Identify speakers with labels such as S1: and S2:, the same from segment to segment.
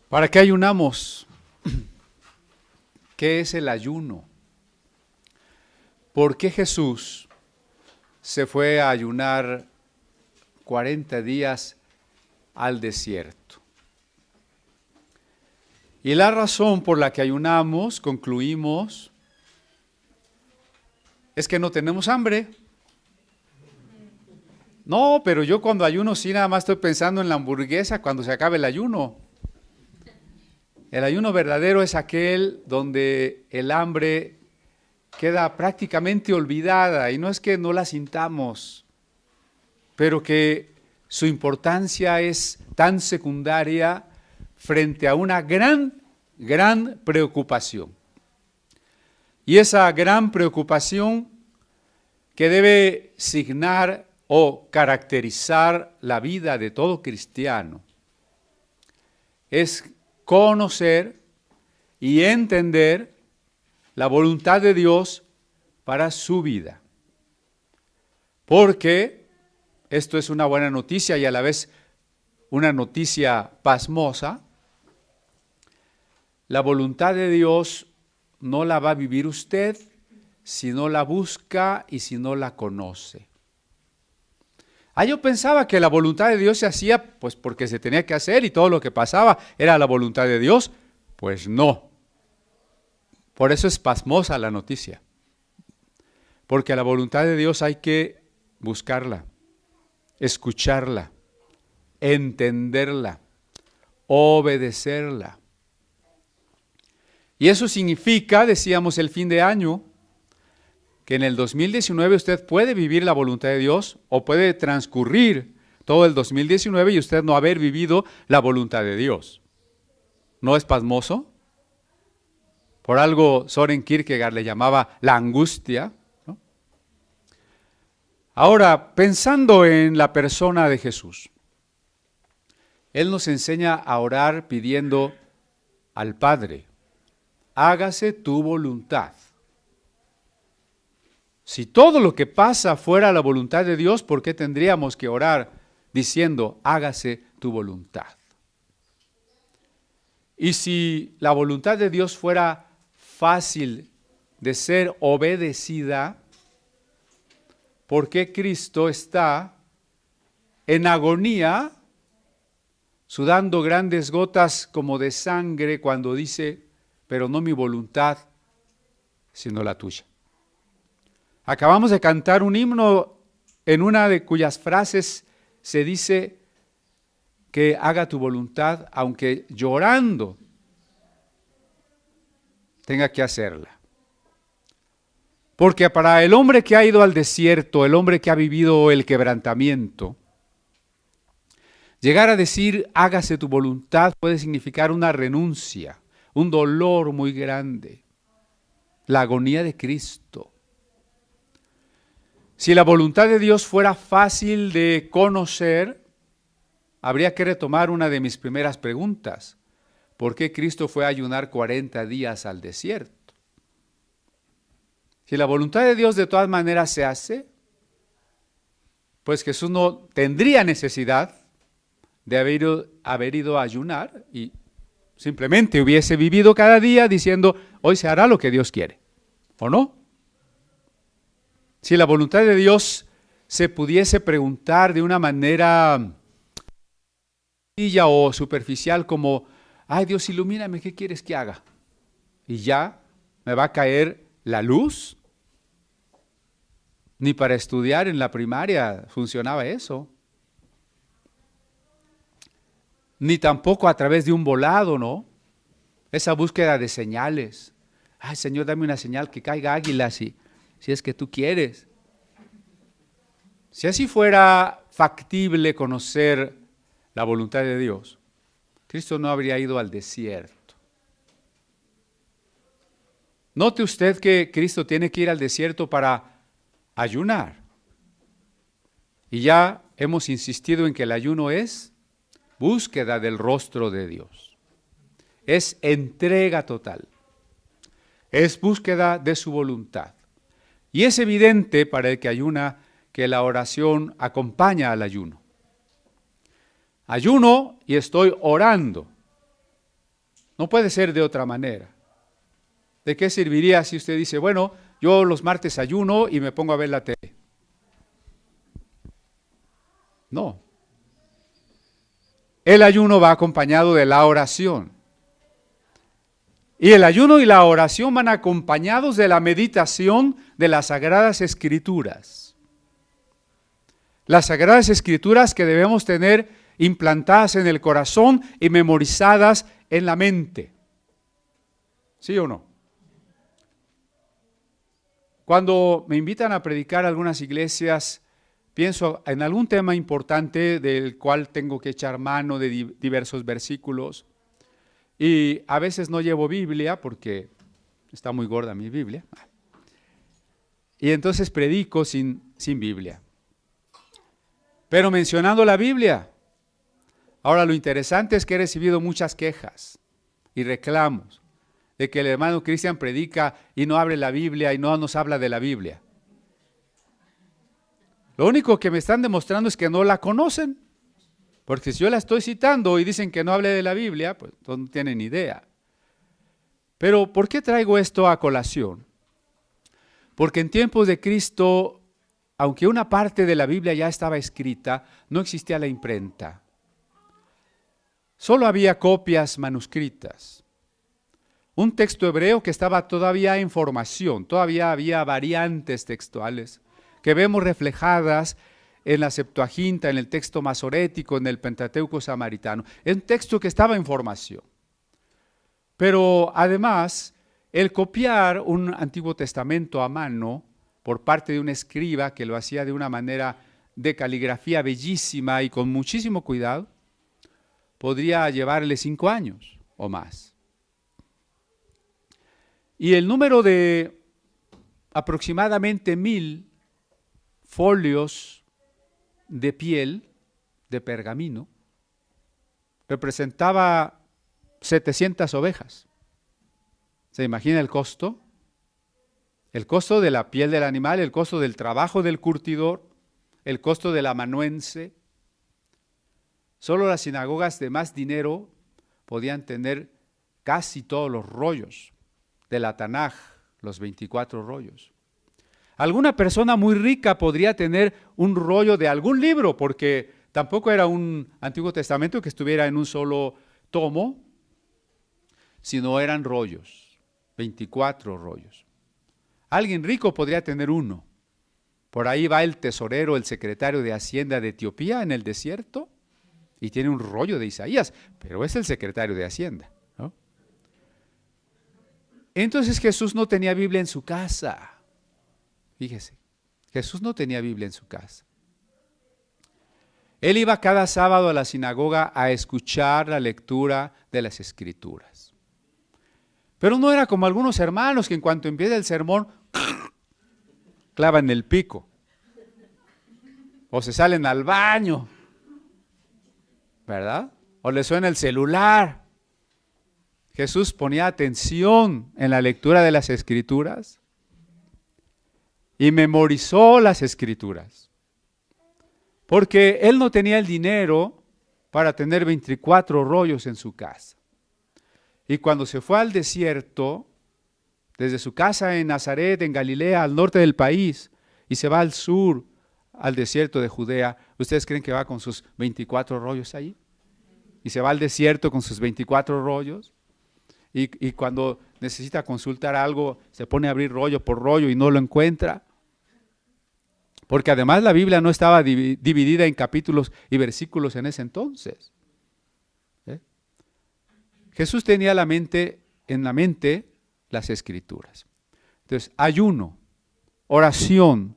S1: ¿Para qué ayunamos? ¿Qué es el ayuno? ¿Por qué Jesús se fue a ayunar 40 días al desierto? Y la razón por la que ayunamos, concluimos, es que no tenemos hambre. No, pero yo cuando ayuno sí nada más estoy pensando en la hamburguesa cuando se acabe el ayuno. El ayuno verdadero es aquel donde el hambre queda prácticamente olvidada, y no es que no la sintamos, pero que su importancia es tan secundaria frente a una gran preocupación. Y esa gran preocupación que debe signar o caracterizar la vida de todo cristiano es conocer y entender la voluntad de Dios para su vida. Porque esto es una buena noticia y a la vez una noticia pasmosa. La voluntad de Dios no la va a vivir usted si no la busca y si no la conoce. Yo pensaba que la voluntad de Dios se hacía pues porque se tenía que hacer y todo lo que pasaba era la voluntad de Dios. Pues no. Por eso es pasmosa la noticia. Porque la voluntad de Dios hay que buscarla, escucharla, entenderla, obedecerla. Y eso significa, decíamos el fin de año, que en el 2019 usted puede vivir la voluntad de Dios o puede transcurrir todo el 2019 y usted no haber vivido la voluntad de Dios. ¿No es pasmoso? Por algo Søren Kierkegaard le llamaba la angustia, ¿no? Ahora, pensando en la persona de Jesús, Él nos enseña a orar pidiendo al Padre, hágase tu voluntad. Si todo lo que pasa fuera la voluntad de Dios, ¿por qué tendríamos que orar diciendo, hágase tu voluntad? Y si la voluntad de Dios fuera fácil de ser obedecida, ¿por qué Cristo está en agonía, sudando grandes gotas como de sangre cuando dice, pero no mi voluntad, sino la tuya? Acabamos de cantar un himno en una de cuyas frases se dice que haga tu voluntad, aunque llorando tenga que hacerla. Porque para el hombre que ha ido al desierto, el hombre que ha vivido el quebrantamiento, llegar a decir hágase tu voluntad puede significar una renuncia, un dolor muy grande, la agonía de Cristo. Si la voluntad de Dios fuera fácil de conocer, habría que retomar una de mis primeras preguntas. ¿Por qué Cristo fue a ayunar 40 días al desierto? Si la voluntad de Dios de todas maneras se hace, pues Jesús no tendría necesidad de haber ido a ayunar y simplemente hubiese vivido cada día diciendo, hoy se hará lo que Dios quiere, ¿o no? Si la voluntad de Dios se pudiese preguntar de una manera sencilla o superficial como, ay Dios, ilumíname, ¿qué quieres que haga? Y ya me va a caer la luz. Ni para estudiar en la primaria funcionaba eso. Ni tampoco a través de un volado, ¿no? Esa búsqueda de señales. Ay Señor, dame una señal que caiga águila si es que tú quieres. Si así fuera factible conocer la voluntad de Dios, Cristo no habría ido al desierto. Note usted que Cristo tiene que ir al desierto para ayunar. Y ya hemos insistido en que el ayuno es búsqueda del rostro de Dios. Es entrega total. Es búsqueda de su voluntad. Y es evidente para el que ayuna que la oración acompaña al ayuno. Ayuno y estoy orando. No puede ser de otra manera. ¿De qué serviría si usted dice, bueno, yo los martes ayuno y me pongo a ver la tele? No. El ayuno va acompañado de la oración. Y el ayuno y la oración van acompañados de la meditación de las Sagradas Escrituras. Las Sagradas Escrituras que debemos tener implantadas en el corazón y memorizadas en la mente. ¿Sí o no? Cuando me invitan a predicar a algunas iglesias, pienso en algún tema importante del cual tengo que echar mano de diversos versículos. Y a veces no llevo Biblia porque está muy gorda mi Biblia. Y entonces predico sin Biblia. Pero mencionando la Biblia. Ahora lo interesante es que he recibido muchas quejas y reclamos de que el hermano Cristian predica y no abre la Biblia y no nos habla de la Biblia. Lo único que me están demostrando es que no la conocen. Porque si yo la estoy citando y dicen que no hable de la Biblia, pues no tienen idea. Pero ¿por qué traigo esto a colación? Porque en tiempos de Cristo, aunque una parte de la Biblia ya estaba escrita, no existía la imprenta. Solo había copias manuscritas. Un texto hebreo que estaba todavía en formación, todavía había variantes textuales que vemos reflejadas en la Septuaginta, en el texto masorético, en el Pentateuco samaritano. Es un texto que estaba en formación. Pero además, el copiar un Antiguo Testamento a mano por parte de un escriba que lo hacía de una manera de caligrafía bellísima y con muchísimo cuidado, podría llevarle 5 años o más. Y el número de aproximadamente 1000 folios de piel, de pergamino, representaba 700 ovejas. ¿Se imagina el costo? El costo de la piel del animal, el costo del trabajo del curtidor, el costo del amanuense. Solo las sinagogas de más dinero podían tener casi todos los rollos de la Tanaj, los 24 rollos. Alguna persona muy rica podría tener un rollo de algún libro, porque tampoco era un Antiguo Testamento que estuviera en un solo tomo, sino eran rollos, 24 rollos. Alguien rico podría tener uno. Por ahí va el tesorero, el secretario de Hacienda de Etiopía en el desierto, y tiene un rollo de Isaías, pero es el secretario de Hacienda, ¿no? Entonces Jesús no tenía Biblia en su casa. Fíjese, Jesús no tenía Biblia en su casa. Él iba cada sábado a la sinagoga a escuchar la lectura de las Escrituras. Pero no era como algunos hermanos que en cuanto empieza el sermón, clavan el pico. O se salen al baño, ¿verdad? O le suena el celular. Jesús ponía atención en la lectura de las Escrituras y memorizó las Escrituras. Porque él no tenía el dinero para tener 24 rollos en su casa. Y cuando se fue al desierto, desde su casa en Nazaret, en Galilea, al norte del país, y se va al sur, al desierto de Judea, ¿ustedes creen que va con sus 24 rollos ahí? Y se va al desierto con sus 24 rollos. Y cuando necesita consultar algo, se pone a abrir rollo por rollo y no lo encuentra. Porque además la Biblia no estaba dividida en capítulos y versículos en ese entonces. Jesús tenía en la mente las Escrituras. Entonces, ayuno, oración,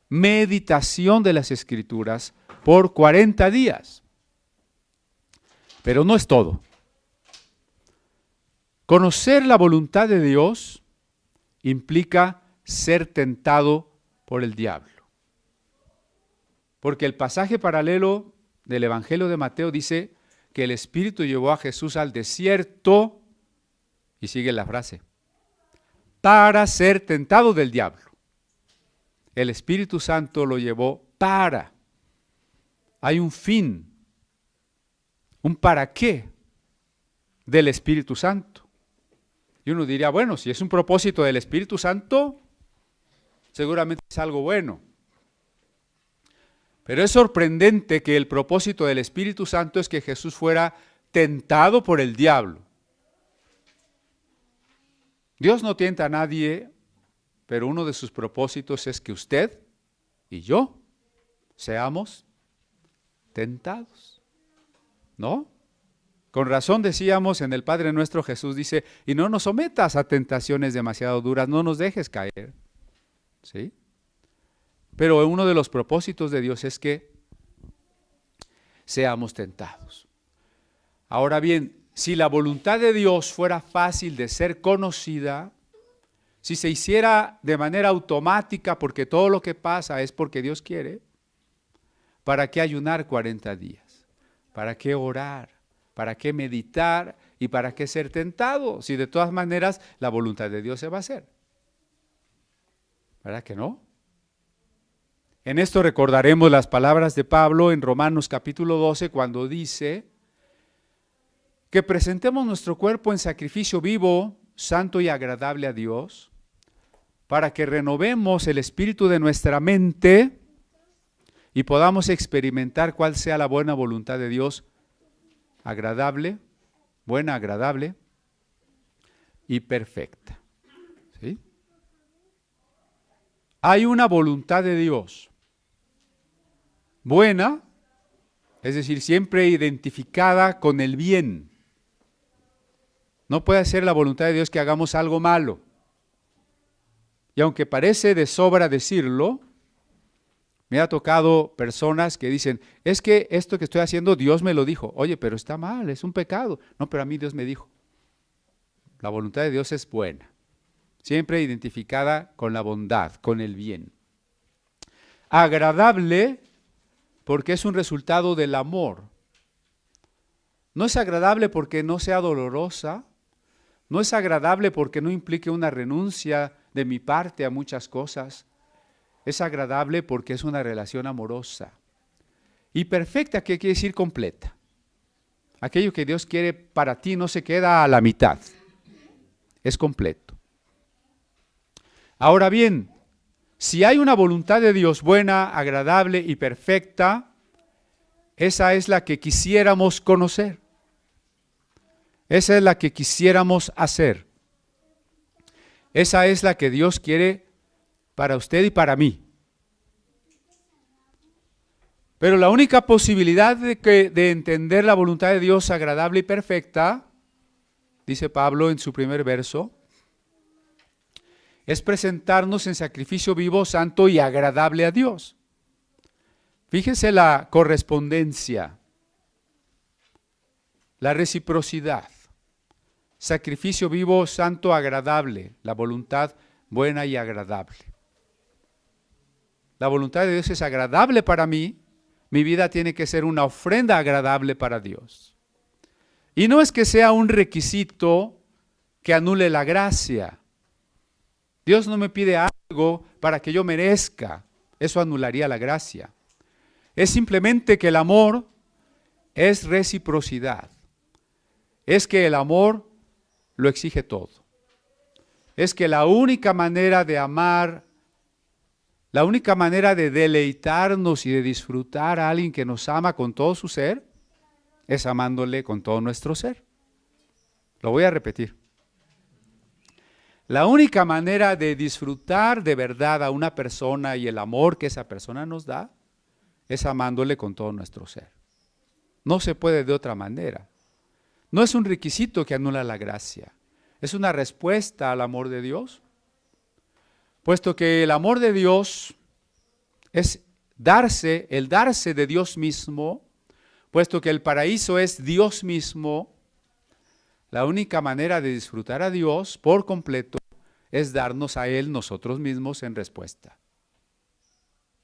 S1: meditación de las Escrituras por 40 días. Pero no es todo. Conocer la voluntad de Dios implica ser tentado por el diablo. Porque el pasaje paralelo del Evangelio de Mateo dice que el Espíritu llevó a Jesús al desierto, y sigue la frase, para ser tentado del diablo. El Espíritu Santo lo llevó para. Hay un fin, un para qué del Espíritu Santo. Y uno diría, bueno, si es un propósito del Espíritu Santo, seguramente es algo bueno. Pero es sorprendente que el propósito del Espíritu Santo es que Jesús fuera tentado por el diablo. Dios no tienta a nadie, pero uno de sus propósitos es que usted y yo seamos tentados, ¿no? Con razón decíamos en el Padre Nuestro, Jesús dice, y no nos sometas a tentaciones demasiado duras, no nos dejes caer, ¿sí? Pero uno de los propósitos de Dios es que seamos tentados. Ahora bien, si la voluntad de Dios fuera fácil de ser conocida, si se hiciera de manera automática porque todo lo que pasa es porque Dios quiere, ¿para qué ayunar 40 días? ¿Para qué orar? ¿Para qué meditar? ¿Y para qué ser tentado? Si de todas maneras la voluntad de Dios se va a hacer. ¿Verdad que no? En esto recordaremos las palabras de Pablo en Romanos capítulo 12 cuando dice que presentemos nuestro cuerpo en sacrificio vivo, santo y agradable a Dios, para que renovemos el espíritu de nuestra mente y podamos experimentar cuál sea la buena voluntad de Dios, agradable, buena, agradable y perfecta. ¿Sí? Hay una voluntad de Dios buena, es decir, siempre identificada con el bien. No puede ser la voluntad de Dios que hagamos algo malo. Y aunque parece de sobra decirlo, me ha tocado personas que dicen, es que esto que estoy haciendo Dios me lo dijo. Oye, pero está mal, es un pecado. No, pero a mí Dios me dijo. La voluntad de Dios es buena, siempre identificada con la bondad, con el bien. Agradable porque es un resultado del amor. No es agradable porque no sea dolorosa, no es agradable porque no implique una renuncia de mi parte a muchas cosas. Es agradable porque es una relación amorosa. Y perfecta, ¿qué quiere decir completa? Aquello que Dios quiere para ti no se queda a la mitad, es completo. Ahora bien, si hay una voluntad de Dios buena, agradable y perfecta, esa es la que quisiéramos conocer. Esa es la que quisiéramos hacer. Esa es la que Dios quiere para usted y para mí. Pero la única posibilidad de entender la voluntad de Dios agradable y perfecta, dice Pablo en su primer verso, es presentarnos en sacrificio vivo, santo y agradable a Dios. Fíjese la correspondencia, la reciprocidad. Sacrificio vivo, santo, agradable, la voluntad buena y agradable. La voluntad de Dios es agradable para mí, mi vida tiene que ser una ofrenda agradable para Dios. Y no es que sea un requisito que anule la gracia. Dios no me pide algo para que yo merezca, eso anularía la gracia. Es simplemente que el amor es reciprocidad. Es que el amor lo exige todo. Es que la única manera de amar, la única manera de deleitarnos y de disfrutar a alguien que nos ama con todo su ser, es amándole con todo nuestro ser. Lo voy a repetir. La única manera de disfrutar de verdad a una persona y el amor que esa persona nos da, es amándole con todo nuestro ser. No se puede de otra manera. No es un requisito que anula la gracia. Es una respuesta al amor de Dios. Puesto que el amor de Dios es el darse de Dios mismo, puesto que el paraíso es Dios mismo, la única manera de disfrutar a Dios por completo es darnos a Él nosotros mismos en respuesta.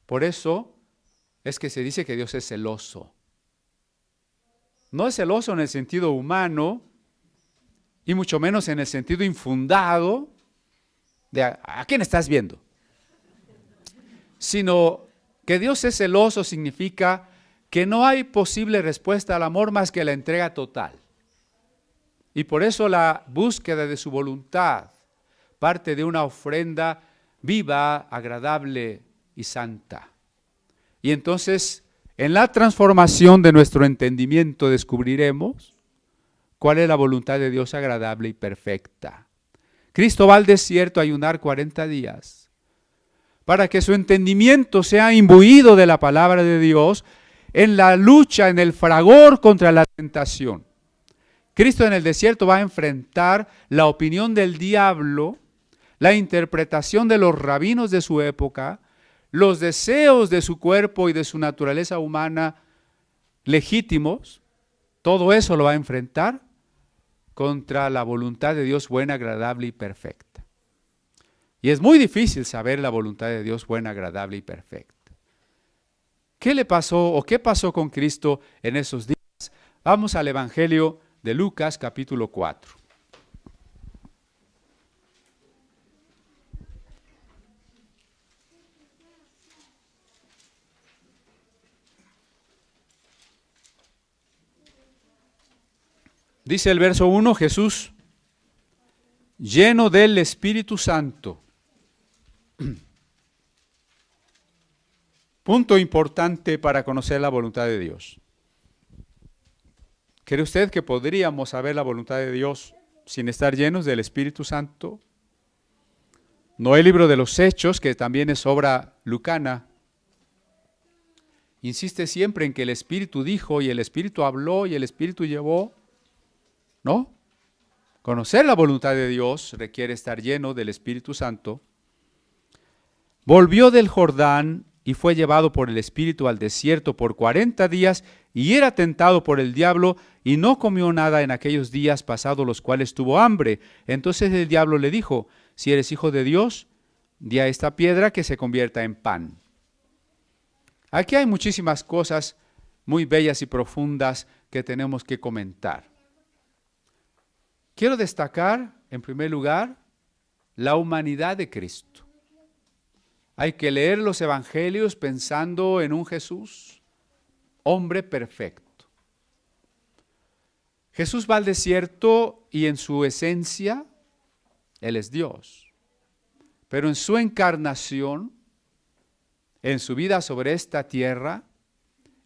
S1: Por eso es que se dice que Dios es celoso. No es celoso en el sentido humano y mucho menos en el sentido infundado de ¿a quién estás viendo? Sino que Dios es celoso significa que no hay posible respuesta al amor más que la entrega total. Y por eso la búsqueda de su voluntad parte de una ofrenda viva, agradable y santa. Y entonces, en la transformación de nuestro entendimiento descubriremos cuál es la voluntad de Dios agradable y perfecta. Cristo va al desierto a ayunar 40 días para que su entendimiento sea imbuido de la palabra de Dios en la lucha, en el fragor contra la tentación. Cristo en el desierto va a enfrentar la opinión del diablo, la interpretación de los rabinos de su época, los deseos de su cuerpo y de su naturaleza humana legítimos. Todo eso lo va a enfrentar contra la voluntad de Dios buena, agradable y perfecta. Y es muy difícil saber la voluntad de Dios buena, agradable y perfecta. ¿Qué le pasó o qué pasó con Cristo en esos días? Vamos al Evangelio de Lucas, capítulo 4. Dice el verso 1, Jesús, lleno del Espíritu Santo. Punto importante para conocer la voluntad de Dios. ¿Cree usted que podríamos saber la voluntad de Dios sin estar llenos del Espíritu Santo? No el libro de los Hechos, que también es obra lucana, insiste siempre en que el Espíritu dijo y el Espíritu habló y el Espíritu llevó. ¿No? Conocer la voluntad de Dios requiere estar lleno del Espíritu Santo. Volvió del Jordán y fue llevado por el Espíritu al desierto por 40 días y era tentado por el diablo y no comió nada en aquellos días pasados los cuales tuvo hambre. Entonces el diablo le dijo, si eres hijo de Dios, di a esta piedra que se convierta en pan. Aquí hay muchísimas cosas muy bellas y profundas que tenemos que comentar. Quiero destacar, en primer lugar, la humanidad de Cristo. Hay que leer los evangelios pensando en un Jesús, hombre perfecto. Jesús va al desierto y en su esencia, Él es Dios. Pero en su encarnación, en su vida sobre esta tierra,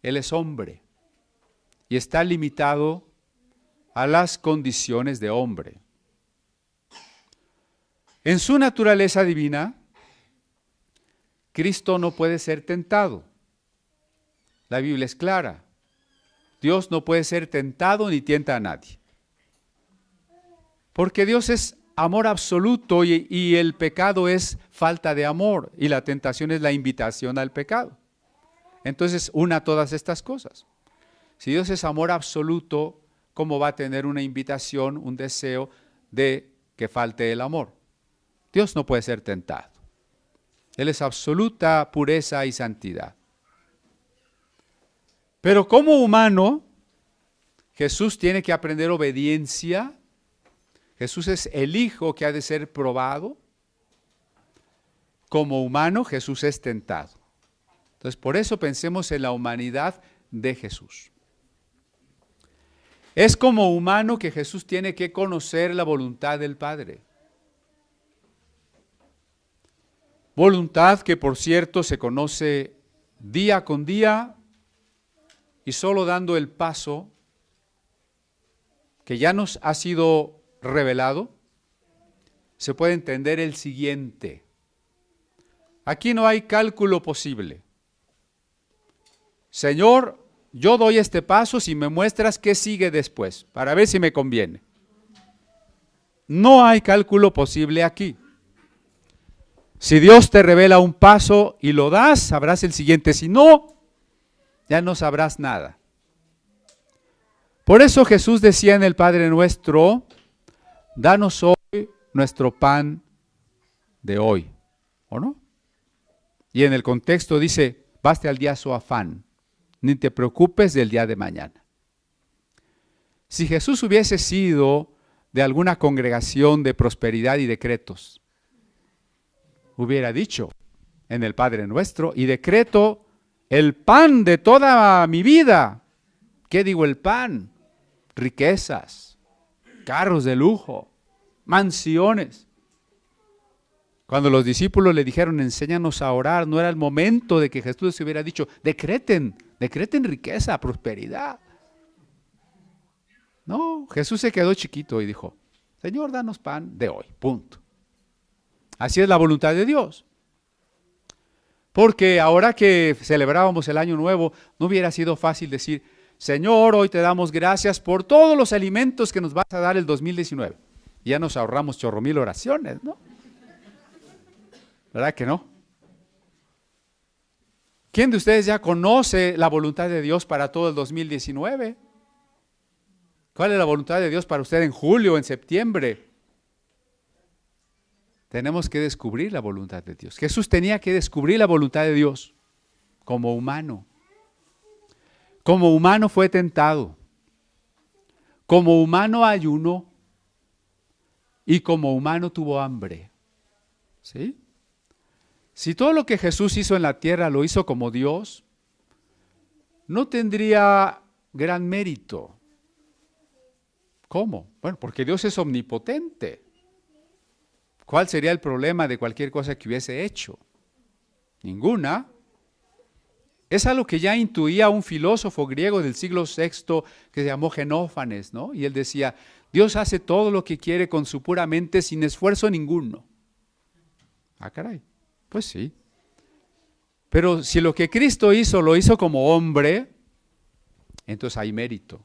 S1: Él es hombre y está limitado a las condiciones de hombre. En su naturaleza divina, Cristo no puede ser tentado. La Biblia es clara. Dios no puede ser tentado ni tienta a nadie. Porque Dios es amor absoluto y el pecado es falta de amor y la tentación es la invitación al pecado. Entonces, una todas estas cosas. Si Dios es amor absoluto, ¿cómo va a tener una invitación, un deseo de que falte el amor? Dios no puede ser tentado. Él es absoluta pureza y santidad. Pero como humano, Jesús tiene que aprender obediencia. Jesús es el Hijo que ha de ser probado. Como humano, Jesús es tentado. Entonces, por eso pensemos en la humanidad de Jesús. Es como humano que Jesús tiene que conocer la voluntad del Padre. Voluntad que, por cierto, se conoce día con día y solo dando el paso que ya nos ha sido revelado, se puede entender el siguiente. Aquí no hay cálculo posible. Señor, yo doy este paso si me muestras qué sigue después, para ver si me conviene. No hay cálculo posible aquí. Si Dios te revela un paso y lo das, sabrás el siguiente. Si no, ya no sabrás nada. Por eso Jesús decía en el Padre Nuestro, danos hoy nuestro pan de hoy, ¿o no? Y en el contexto dice, baste al día su afán, ni te preocupes del día de mañana. Si Jesús hubiese sido de alguna congregación de prosperidad y decretos, hubiera dicho en el Padre Nuestro, y decreto el pan de toda mi vida. ¿Qué digo el pan? Riquezas, carros de lujo, mansiones. Cuando los discípulos le dijeron, enséñanos a orar, no era el momento de que Jesús se hubiera dicho, decreten riqueza, prosperidad. No, Jesús se quedó chiquito y dijo, Señor, danos pan de hoy, punto. Así es la voluntad de Dios. Porque ahora que celebrábamos el Año Nuevo, no hubiera sido fácil decir, Señor, hoy te damos gracias por todos los alimentos que nos vas a dar el 2019. Y ya nos ahorramos chorromil oraciones, ¿no? ¿Verdad que no? ¿Quién de ustedes ya conoce la voluntad de Dios para todo el 2019? ¿Cuál es la voluntad de Dios para usted en julio, en septiembre? Tenemos que descubrir la voluntad de Dios. Jesús tenía que descubrir la voluntad de Dios como humano. Como humano fue tentado. Como humano ayunó. Y como humano tuvo hambre. ¿Sí? Si todo lo que Jesús hizo en la tierra lo hizo como Dios, no tendría gran mérito. ¿Cómo? Bueno, porque Dios es omnipotente. ¿Cuál sería el problema de cualquier cosa que hubiese hecho? Ninguna. Es algo que ya intuía un filósofo griego del siglo VI que se llamó Genófanes, ¿no? Y él decía, Dios hace todo lo que quiere con su pura mente sin esfuerzo ninguno. Ah, caray, pues sí. Pero si lo que Cristo hizo lo hizo como hombre, entonces hay mérito.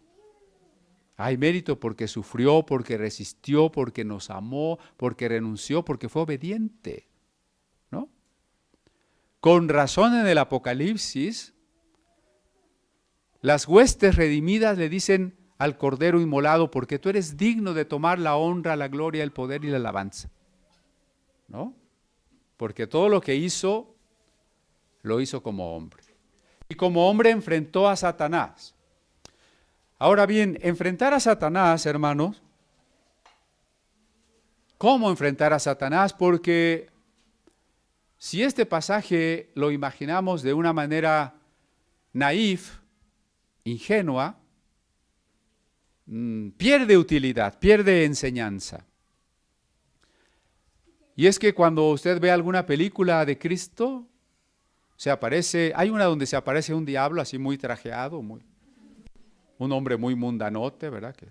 S1: Hay mérito porque sufrió, porque resistió, porque nos amó, porque renunció, porque fue obediente, ¿no? Con razón en el Apocalipsis, las huestes redimidas le dicen al Cordero inmolado, porque tú eres digno de tomar la honra, la gloria, el poder y la alabanza, ¿no? Porque todo lo que hizo, lo hizo como hombre. Y como hombre enfrentó a Satanás. Ahora bien, enfrentar a Satanás, hermanos, ¿cómo enfrentar a Satanás? Porque si este pasaje lo imaginamos de una manera naif, ingenua, pierde utilidad, pierde enseñanza. Y es que cuando usted ve alguna película de Cristo, hay una donde se aparece un diablo así muy trajeado, un hombre muy mundanote, ¿verdad? Que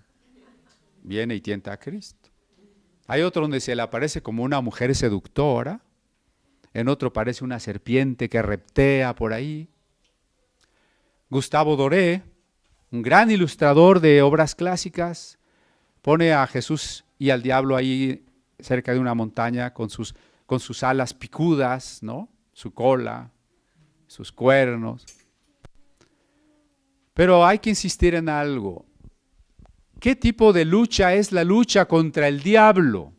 S1: viene y tienta a Cristo. Hay otro donde se le aparece como una mujer seductora, en otro parece una serpiente que reptea por ahí. Gustavo Doré, un gran ilustrador de obras clásicas, pone a Jesús y al diablo ahí cerca de una montaña con sus alas picudas, ¿no? Su cola, sus cuernos. Pero hay que insistir en algo. ¿Qué tipo de lucha es la lucha contra el diablo?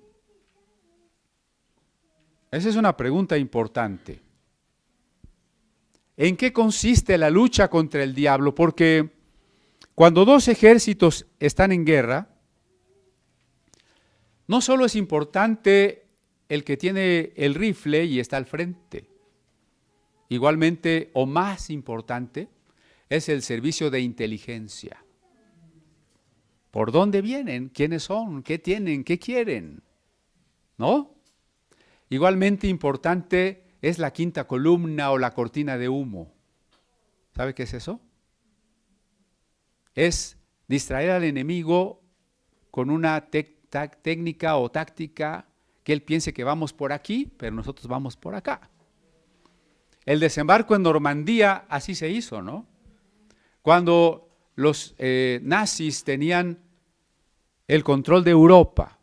S1: Esa es una pregunta importante. ¿En qué consiste la lucha contra el diablo? Porque cuando dos ejércitos están en guerra, no solo es importante el que tiene el rifle y está al frente. Igualmente, o más importante, es el servicio de inteligencia. ¿Por dónde vienen? ¿Quiénes son? ¿Qué tienen? ¿Qué quieren? ¿No? Igualmente importante es la quinta columna o la cortina de humo. ¿Sabe qué es eso? Es distraer al enemigo con una técnica o táctica que él piense que vamos por aquí, pero nosotros vamos por acá. El desembarco en Normandía así se hizo, ¿no? Cuando los nazis tenían el control de Europa,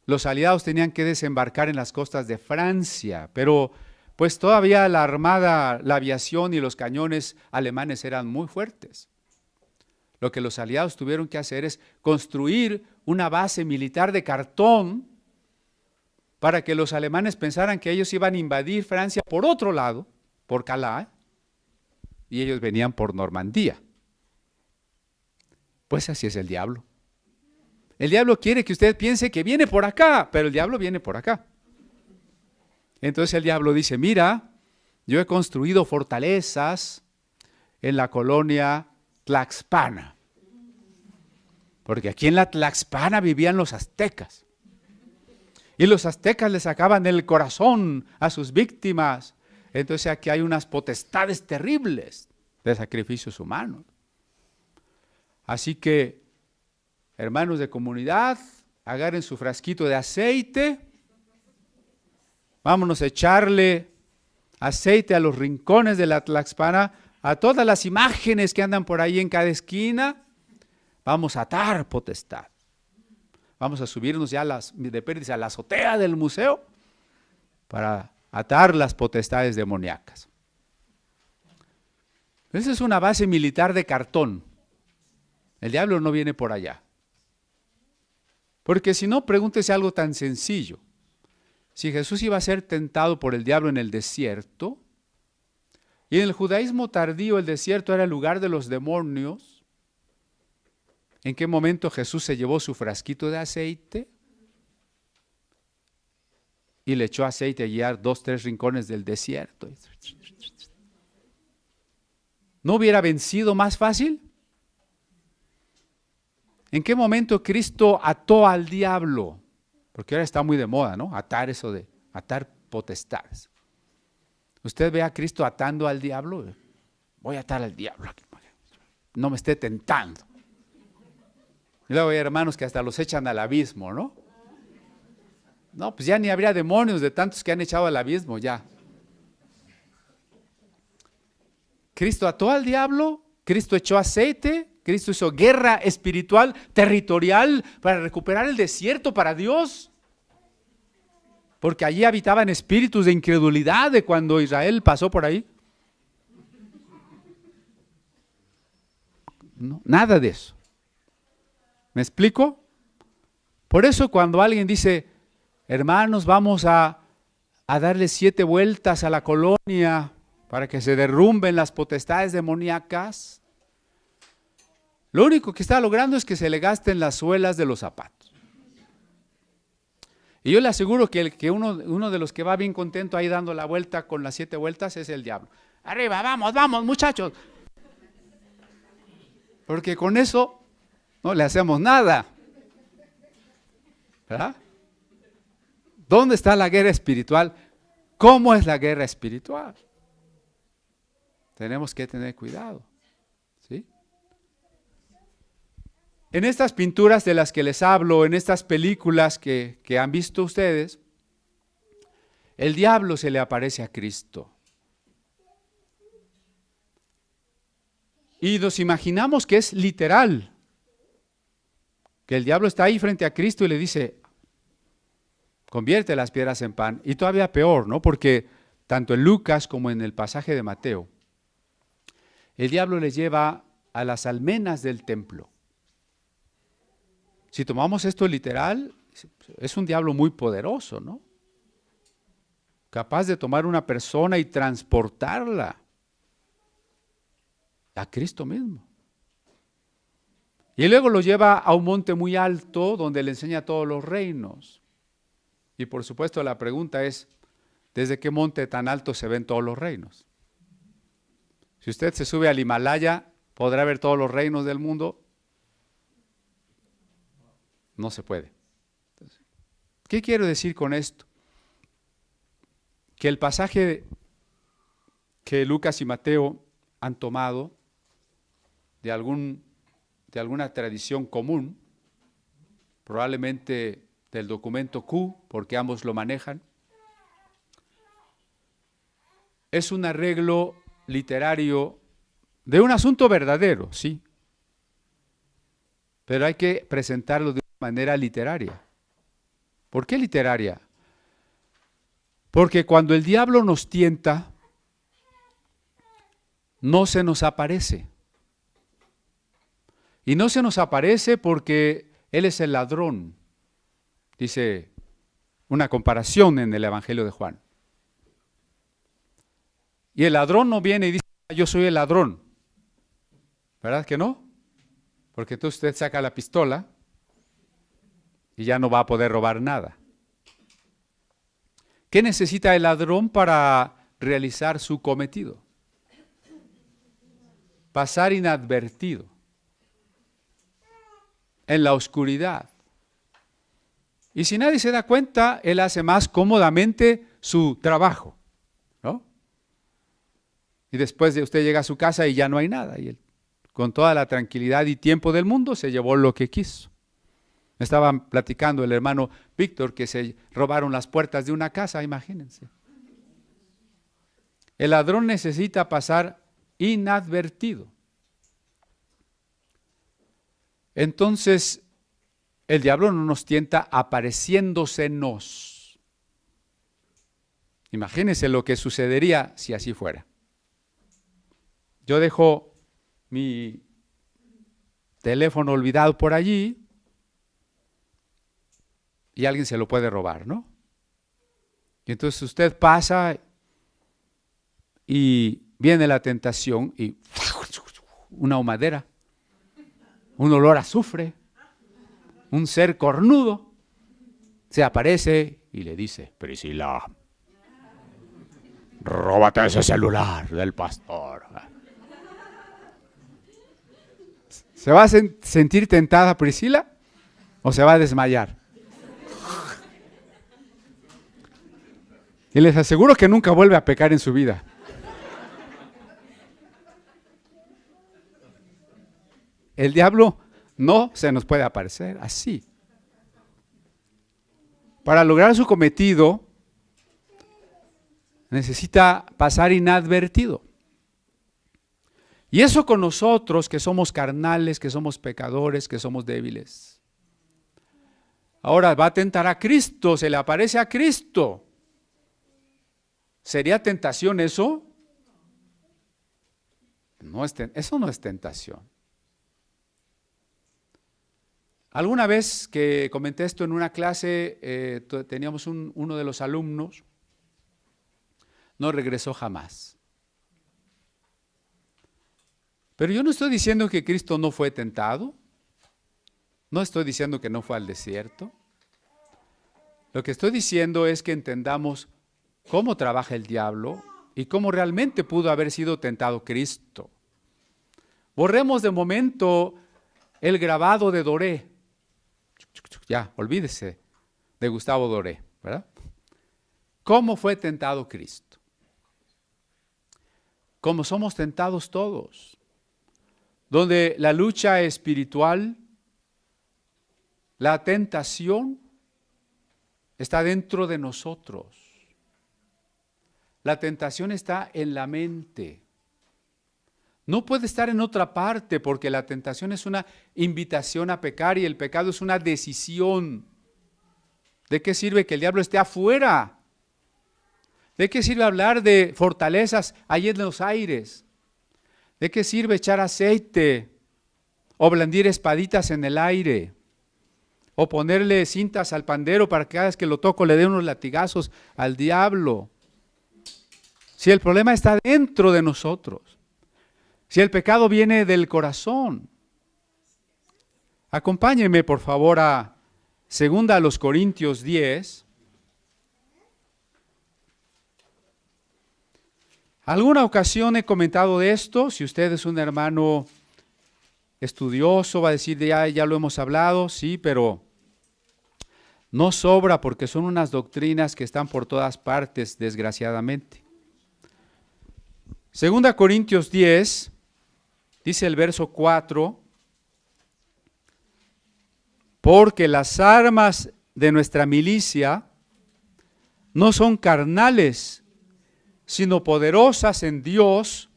S1: los aliados tenían que desembarcar en las costas de Francia, pero pues todavía la armada, la aviación y los cañones alemanes eran muy fuertes. Lo que los aliados tuvieron que hacer es construir una base militar de cartón para que los alemanes pensaran que ellos iban a invadir Francia por otro lado, por Calais, y ellos venían por Normandía. Pues así es el diablo. El diablo quiere que usted piense que viene por acá, pero el diablo viene por acá. Entonces el diablo dice, mira, yo he construido fortalezas en la colonia Tlaxpana. Porque aquí en la Tlaxpana vivían los aztecas. Y los aztecas le sacaban el corazón a sus víctimas. Entonces aquí hay unas potestades terribles de sacrificios humanos. Así que, hermanos de comunidad, agarren su frasquito de aceite. Vámonos a echarle aceite a los rincones de la Tlaxpana, a todas las imágenes que andan por ahí en cada esquina. Vamos a atar potestad. Vamos a subirnos ya de perdiz a la azotea del museo para atar las potestades demoníacas. Esa es una base militar de cartón. El diablo no viene por allá. Porque si no, pregúntese algo tan sencillo. Si Jesús iba a ser tentado por el diablo en el desierto, y en el judaísmo tardío el desierto era el lugar de los demonios, ¿en qué momento Jesús se llevó su frasquito de aceite y le echó aceite allí a 2, 3 rincones del desierto? ¿No hubiera vencido más fácil? ¿En qué momento Cristo ató al diablo? Porque ahora está muy de moda, ¿no? Atar eso de atar potestades. Usted ve a Cristo atando al diablo. Voy a atar al diablo. No me esté tentando. Y luego hay hermanos que hasta los echan al abismo, ¿no? No, pues ya ni habría demonios de tantos que han echado al abismo ya. Cristo ató al diablo, Cristo echó aceite, Cristo hizo guerra espiritual, territorial, para recuperar el desierto para Dios. Porque allí habitaban espíritus de incredulidad de cuando Israel pasó por ahí. No, nada de eso. ¿Me explico? Por eso cuando alguien dice, hermanos, vamos a darle 7 vueltas a la colonia para que se derrumben las potestades demoníacas, lo único que está logrando es que se le gasten las suelas de los zapatos. Y yo le aseguro que uno de los que va bien contento ahí dando la vuelta con las 7 vueltas es el diablo. Arriba, vamos, vamos, muchachos. Porque con eso no le hacemos nada. ¿Verdad? ¿Dónde está la guerra espiritual? ¿Cómo es la guerra espiritual? Tenemos que tener cuidado. ¿Sí? En estas pinturas de las que les hablo, en estas películas que han visto ustedes, el diablo se le aparece a Cristo. Y nos imaginamos que es literal. Que el diablo está ahí frente a Cristo y le dice, convierte las piedras en pan. Y todavía peor, ¿no? Porque tanto en Lucas como en el pasaje de Mateo, el diablo le lleva a las almenas del templo. Si tomamos esto literal, es un diablo muy poderoso, ¿no? Capaz de tomar una persona y transportarla a Cristo mismo. Y luego lo lleva a un monte muy alto donde le enseña todos los reinos. Y por supuesto la pregunta es, ¿desde qué monte tan alto se ven todos los reinos? Si usted se sube al Himalaya, ¿podrá ver todos los reinos del mundo? No se puede. Entonces, ¿qué quiero decir con esto? Que el pasaje que Lucas y Mateo han tomado de alguna tradición común, probablemente del documento Q, porque ambos lo manejan, es un arreglo literario de un asunto verdadero, sí, pero hay que presentarlo de una manera literaria. ¿Por qué literaria? Porque cuando el diablo nos tienta, no se nos aparece. Y no se nos aparece porque Él es el ladrón, dice una comparación en el Evangelio de Juan. Y el ladrón no viene y dice, yo soy el ladrón. ¿Verdad que no? Porque entonces usted saca la pistola y ya no va a poder robar nada. ¿Qué necesita el ladrón para realizar su cometido? Pasar inadvertido. en la oscuridad. Y si nadie se da cuenta, él hace más cómodamente su trabajo, ¿no? Y después de usted llega a su casa y ya no hay nada. Y él, con toda la tranquilidad y tiempo del mundo, se llevó lo que quiso. Me estaba platicando el hermano Víctor que se robaron las puertas de una casa, imagínense. El ladrón necesita pasar inadvertido. Entonces, el diablo no nos tienta apareciéndosenos. Imagínense lo que sucedería si así fuera. Yo dejo mi teléfono olvidado por allí y alguien se lo puede robar, ¿no? Y entonces usted pasa y viene la tentación y una humadera, un olor a azufre, un ser cornudo, se aparece y le dice: Priscila, róbate ese celular del pastor. ¿Se va a sentir tentada Priscila o se va a desmayar? Y les aseguro que nunca vuelve a pecar en su vida. El diablo no se nos puede aparecer así. Para lograr su cometido, necesita pasar inadvertido. Y eso con nosotros que somos carnales, que somos pecadores, que somos débiles. Ahora va a tentar a Cristo, se le aparece a Cristo. ¿Sería tentación eso? Eso no es tentación. Alguna vez que comenté esto en una clase, teníamos uno de los alumnos, no regresó jamás. Pero yo no estoy diciendo que Cristo no fue tentado, no estoy diciendo que no fue al desierto. Lo que estoy diciendo es que entendamos cómo trabaja el diablo y cómo realmente pudo haber sido tentado Cristo. Borremos de momento el grabado de Doré. Ya, olvídese de Gustavo Doré, ¿verdad? ¿Cómo fue tentado Cristo? Como somos tentados todos, donde la lucha espiritual, la tentación, está dentro de nosotros. La tentación está en la mente. No puede estar en otra parte porque la tentación es una invitación a pecar y el pecado es una decisión. ¿De qué sirve que el diablo esté afuera? ¿De qué sirve hablar de fortalezas allí en los aires? ¿De qué sirve echar aceite o blandir espaditas en el aire? O ponerle cintas al pandero para que cada vez que lo toco le dé unos latigazos al diablo. Si el problema está dentro de nosotros. Si el pecado viene del corazón. Acompáñenme por favor a 2 Corintios 10. Alguna ocasión he comentado de esto. Si usted es un hermano estudioso, va a decir, ya lo hemos hablado, sí, pero no sobra porque son unas doctrinas que están por todas partes, desgraciadamente. 2 Corintios 10, dice el verso 4, porque las armas de nuestra milicia no son carnales, sino poderosas en Dios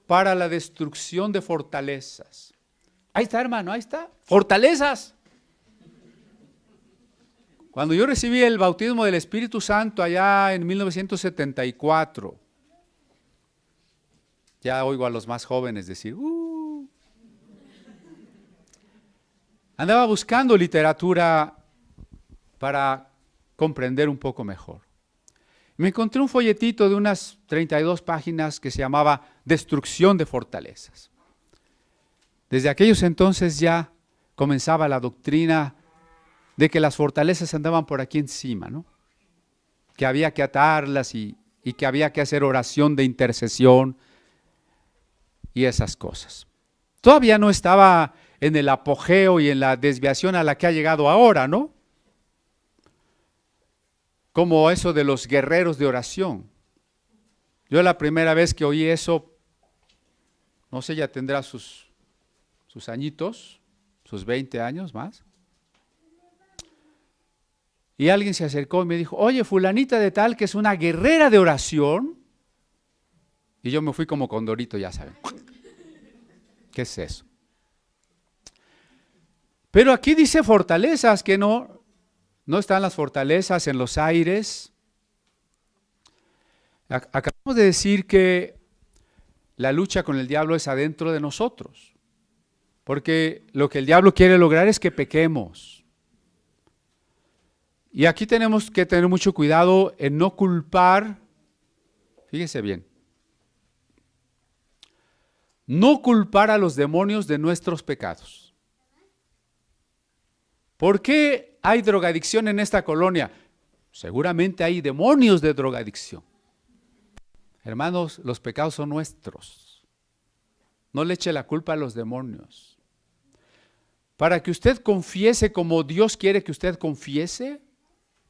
S1: para la destrucción de fortalezas. Ahí está, hermano, ahí está. Fortalezas. Cuando yo recibí el bautismo del Espíritu Santo allá en 1974, ya oigo a los más jóvenes decir, andaba buscando literatura para comprender un poco mejor. Me encontré un folletito de unas 32 páginas que se llamaba Destrucción de Fortalezas. Desde aquellos entonces ya comenzaba la doctrina de que las fortalezas andaban por aquí encima, ¿no? Que había que atarlas y que había que hacer oración de intercesión y esas cosas. Todavía no estaba en el apogeo y en la desviación a la que ha llegado ahora, ¿no? Como eso de los guerreros de oración. Yo la primera vez que oí eso, no sé, ya tendrá sus añitos, sus 20 años más. Y alguien se acercó y me dijo, oye, fulanita de tal que es una guerrera de oración. Y yo me fui como condorito, ya saben. ¿Qué es eso? Pero aquí dice fortalezas, que no están las fortalezas en los aires. Acabamos de decir que la lucha con el diablo es adentro de nosotros. Porque lo que el diablo quiere lograr es que pequemos. Y aquí tenemos que tener mucho cuidado en no culpar, fíjese bien, no culpar a los demonios de nuestros pecados. ¿Por qué hay drogadicción en esta colonia? Seguramente hay demonios de drogadicción. Hermanos, los pecados son nuestros. No le eche la culpa a los demonios. Para que usted confiese como Dios quiere que usted confiese,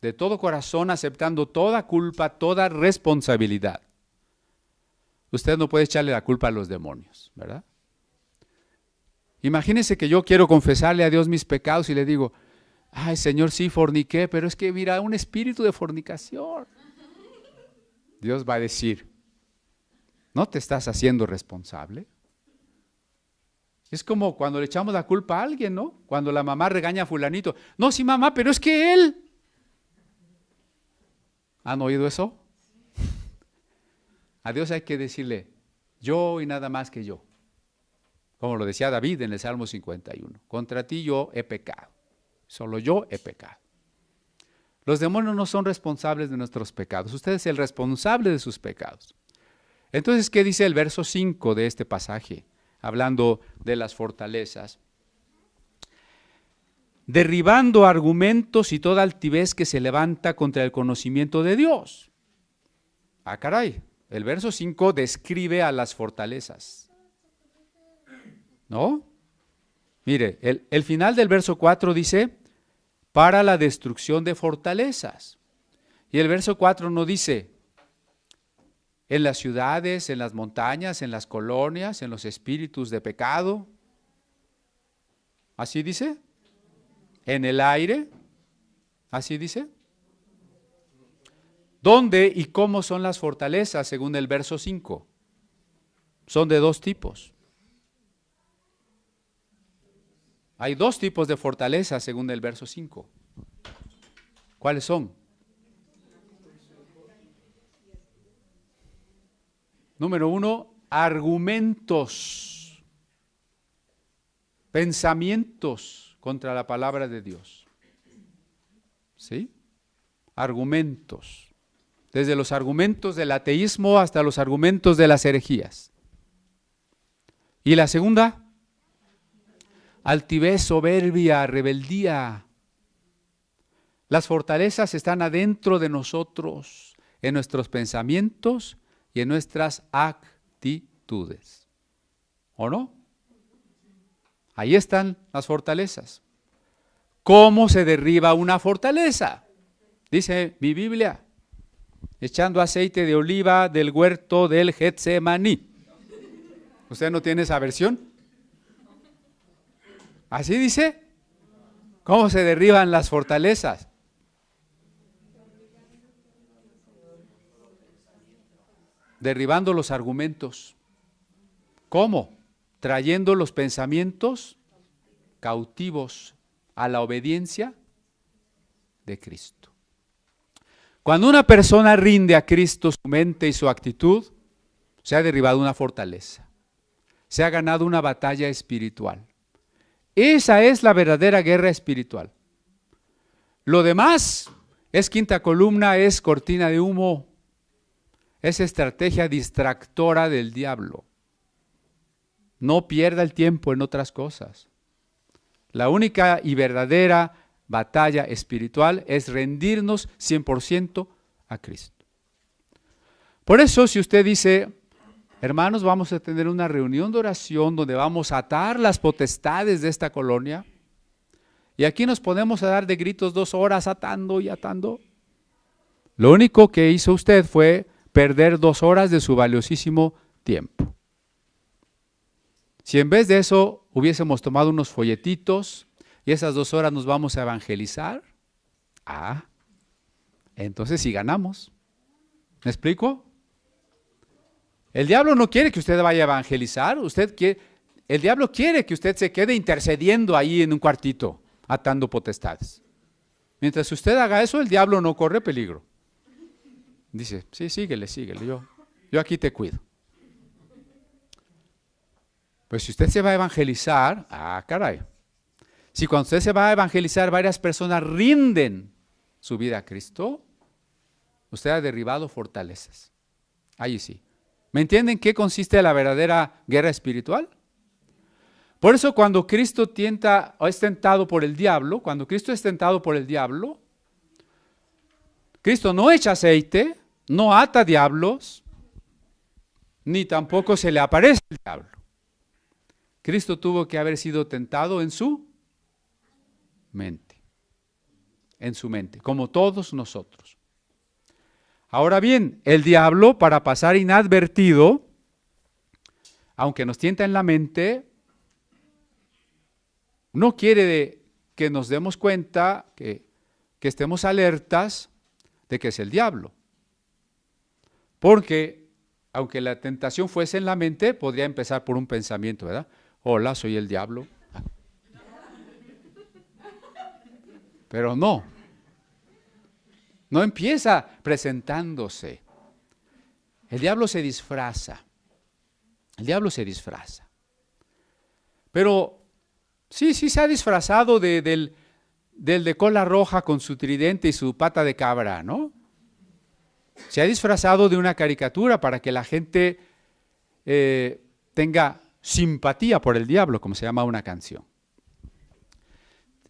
S1: de todo corazón, aceptando toda culpa, toda responsabilidad. Usted no puede echarle la culpa a los demonios, ¿verdad? Imagínese que yo quiero confesarle a Dios mis pecados y le digo, ay Señor, sí forniqué, pero es que mira, un espíritu de fornicación. Dios va a decir, ¿no te estás haciendo responsable? Es como cuando le echamos la culpa a alguien, ¿no? Cuando la mamá regaña a fulanito. No, sí mamá, pero es que él. ¿Han oído eso? A Dios hay que decirle, yo y nada más que yo. Como lo decía David en el Salmo 51. Contra ti yo he pecado. Solo yo he pecado. Los demonios no son responsables de nuestros pecados. Usted es el responsable de sus pecados. Entonces, ¿qué dice el verso 5 de este pasaje? Hablando de las fortalezas. Derribando argumentos y toda altivez que se levanta contra el conocimiento de Dios. Ah, caray, el verso 5 describe a las fortalezas, ¿no? Mire, el final del verso 4 dice, para la destrucción de fortalezas. Y el verso 4 no dice, en las ciudades, en las montañas, en las colonias, en los espíritus de pecado. ¿Así dice? ¿En el aire? ¿Así dice? ¿Dónde y cómo son las fortalezas según el verso 5? Son de dos tipos. Hay dos tipos de fortalezas según el verso 5. ¿Cuáles son? Número 1, argumentos, pensamientos contra la palabra de Dios. ¿Sí? Argumentos. Desde los argumentos del ateísmo hasta los argumentos de las herejías. Y la segunda, altivez, soberbia, rebeldía. Las fortalezas están adentro de nosotros, en nuestros pensamientos y en nuestras actitudes. ¿O no? Ahí están las fortalezas. ¿Cómo se derriba una fortaleza? Dice mi Biblia, echando aceite de oliva del huerto del Getsemaní. ¿Usted no tiene esa versión? ¿Así dice? ¿Cómo se derriban las fortalezas? Derribando los argumentos. ¿Cómo? Trayendo los pensamientos cautivos a la obediencia de Cristo. Cuando una persona rinde a Cristo su mente y su actitud, se ha derribado una fortaleza. Se ha ganado una batalla espiritual. Esa es la verdadera guerra espiritual. Lo demás es quinta columna, es cortina de humo, es estrategia distractora del diablo. No pierda el tiempo en otras cosas. La única y verdadera batalla espiritual es rendirnos 100% a Cristo. Por eso, si usted dice, Hermanos, vamos a tener una reunión de oración donde vamos a atar las potestades de esta colonia. Y aquí nos ponemos a dar de gritos 2 horas atando y atando. Lo único que hizo usted fue perder 2 horas de su valiosísimo tiempo. Si en vez de eso hubiésemos tomado unos folletitos y esas 2 horas nos vamos a evangelizar, entonces sí ganamos. ¿Me explico? El diablo no quiere que usted vaya a evangelizar, el diablo quiere que usted se quede intercediendo ahí en un cuartito, atando potestades. Mientras usted haga eso, el diablo no corre peligro. Dice, sí, síguele, yo aquí te cuido. Pues si usted se va a evangelizar, caray. Si cuando usted se va a evangelizar varias personas rinden su vida a Cristo, usted ha derribado fortalezas. Ahí sí. ¿Me entienden qué consiste la verdadera guerra espiritual? Por eso cuando Cristo tienta o es tentado por el diablo, Cristo no echa aceite, no ata diablos, ni tampoco se le aparece el diablo. Cristo tuvo que haber sido tentado en su mente, como todos nosotros. Ahora bien, el diablo, para pasar inadvertido, aunque nos tienta en la mente, no quiere que nos demos cuenta, que estemos alertas de que es el diablo. Porque, aunque la tentación fuese en la mente, podría empezar por un pensamiento, ¿verdad? Hola, soy el diablo. Pero no empieza presentándose. El diablo se disfraza. Pero sí se ha disfrazado del de cola roja con su tridente y su pata de cabra, ¿no? Se ha disfrazado de una caricatura para que la gente tenga simpatía por el diablo, como se llama una canción.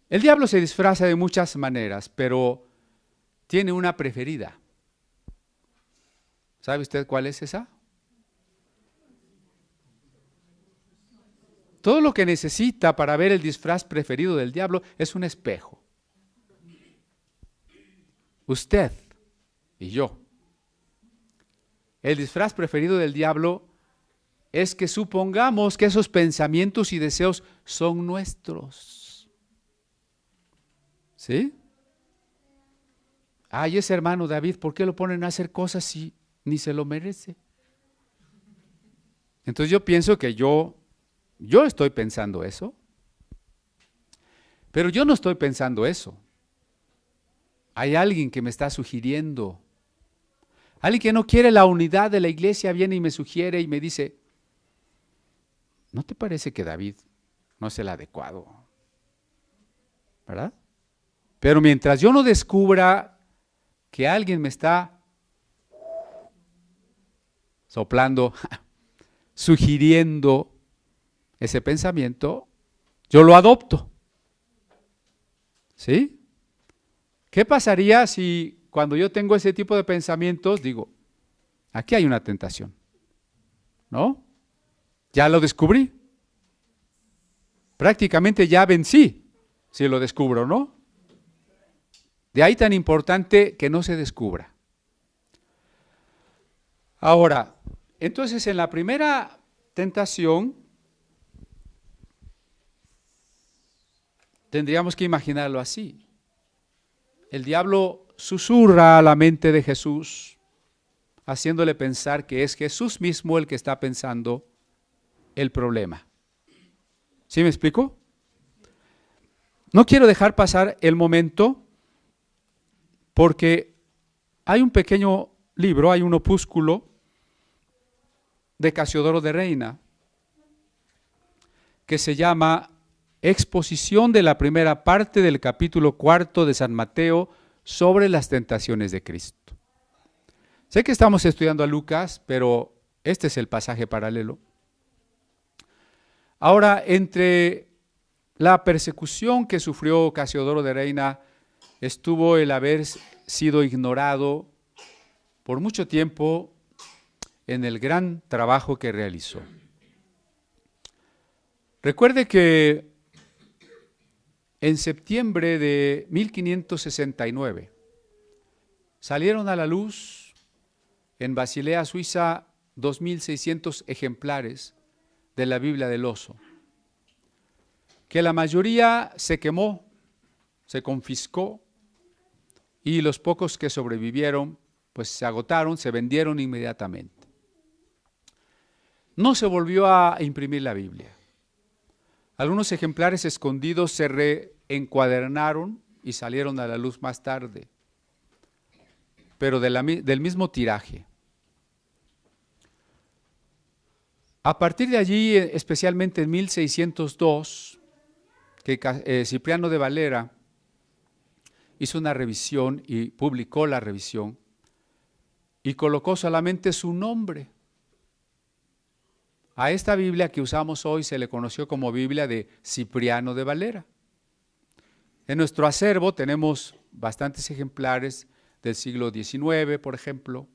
S1: El diablo se disfraza de muchas maneras, pero tiene una preferida. ¿Sabe usted cuál es esa? Todo lo que necesita para ver el disfraz preferido del diablo es un espejo. Usted y yo. El disfraz preferido del diablo es que supongamos que esos pensamientos y deseos son nuestros. ¿Sí? Ay, ese hermano David, ¿por qué lo ponen a hacer cosas si ni se lo merece? Entonces yo pienso que yo estoy pensando eso, pero yo no estoy pensando eso. Hay alguien que me está sugiriendo. Alguien que no quiere la unidad de la iglesia viene y me sugiere y me dice, ¿no te parece que David no es el adecuado? ¿Verdad? Pero mientras yo no descubra que alguien me está soplando, sugiriendo ese pensamiento, yo lo adopto. ¿Sí? ¿Qué pasaría si cuando yo tengo ese tipo de pensamientos digo, aquí hay una tentación? ¿No? Ya lo descubrí. Prácticamente ya vencí, si lo descubro, ¿no? De ahí tan importante que no se descubra. Ahora, entonces en la primera tentación, tendríamos que imaginarlo así. El diablo susurra a la mente de Jesús, haciéndole pensar que es Jesús mismo el que está pensando el problema. ¿Sí me explico? No quiero dejar pasar el momento porque hay un pequeño libro, hay un opúsculo de Casiodoro de Reina que se llama Exposición de la primera parte del capítulo 4 de San Mateo sobre las tentaciones de Cristo. Sé que estamos estudiando a Lucas, pero este es el pasaje paralelo. Ahora, entre la persecución que sufrió Casiodoro de Reina estuvo el haber sido ignorado por mucho tiempo en el gran trabajo que realizó. Recuerde que en septiembre de 1569 salieron a la luz en Basilea, Suiza, 2.600 ejemplares de la Biblia del Oso, que la mayoría se quemó, se confiscó, y los pocos que sobrevivieron pues se agotaron, se vendieron inmediatamente. No se volvió a imprimir la Biblia. Algunos ejemplares escondidos se reencuadernaron y salieron a la luz más tarde, pero del mismo tiraje. A partir de allí, especialmente en 1602, que Cipriano de Valera hizo una revisión y publicó la revisión y colocó solamente su nombre. A esta Biblia que usamos hoy se le conoció como Biblia de Cipriano de Valera. En nuestro acervo tenemos bastantes ejemplares del siglo XIX, por ejemplo,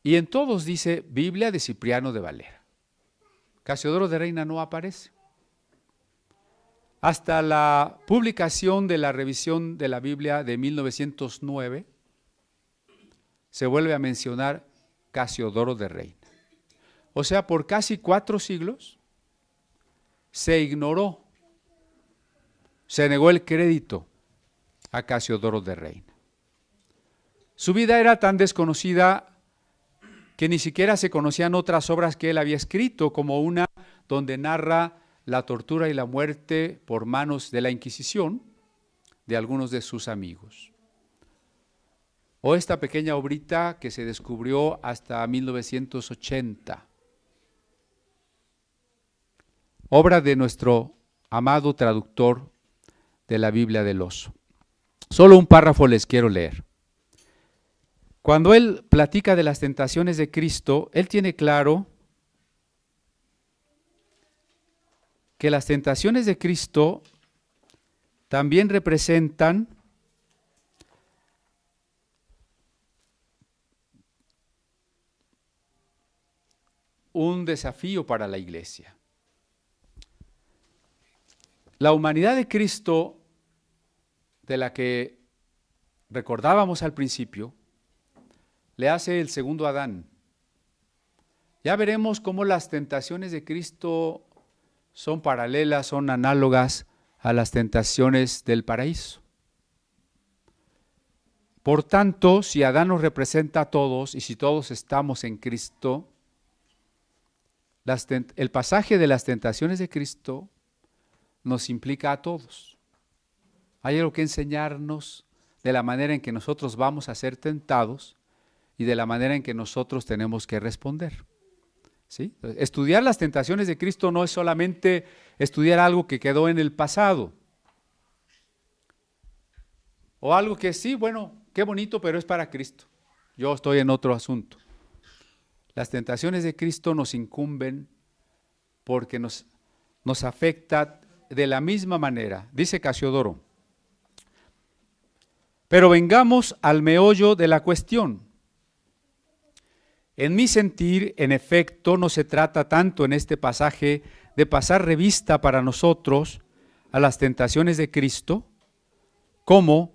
S1: y en todos dice Biblia de Cipriano de Valera. Casiodoro de Reina no aparece. Hasta la publicación de la revisión de la Biblia de 1909, se vuelve a mencionar Casiodoro de Reina. O sea, por casi 4 siglos se ignoró, se negó el crédito a Casiodoro de Reina. Su vida era tan desconocida que ni siquiera se conocían otras obras que él había escrito, como una donde narra la tortura y la muerte por manos de la Inquisición de algunos de sus amigos. O esta pequeña obrita que se descubrió hasta 1980, obra de nuestro amado traductor de la Biblia del Oso. Solo un párrafo les quiero leer. Cuando él platica de las tentaciones de Cristo, él tiene claro que las tentaciones de Cristo también representan un desafío para la iglesia. La humanidad de Cristo, de la que recordábamos al principio, le hace el segundo Adán. Ya veremos cómo las tentaciones de Cristo son paralelas, son análogas a las tentaciones del paraíso. Por tanto, si Adán nos representa a todos y si todos estamos en Cristo, el pasaje de las tentaciones de Cristo nos implica a todos. Hay algo que enseñarnos de la manera en que nosotros vamos a ser tentados y de la manera en que nosotros tenemos que responder. ¿Sí? Estudiar las tentaciones de Cristo no es solamente estudiar algo que quedó en el pasado, o algo que sí, bueno, qué bonito, pero es para Cristo. Yo estoy en otro asunto. Las tentaciones de Cristo nos incumben porque nos afecta de la misma manera. Dice Casiodoro: pero vengamos al meollo de la cuestión. En mi sentir, en efecto, no se trata tanto en este pasaje de pasar revista para nosotros a las tentaciones de Cristo, como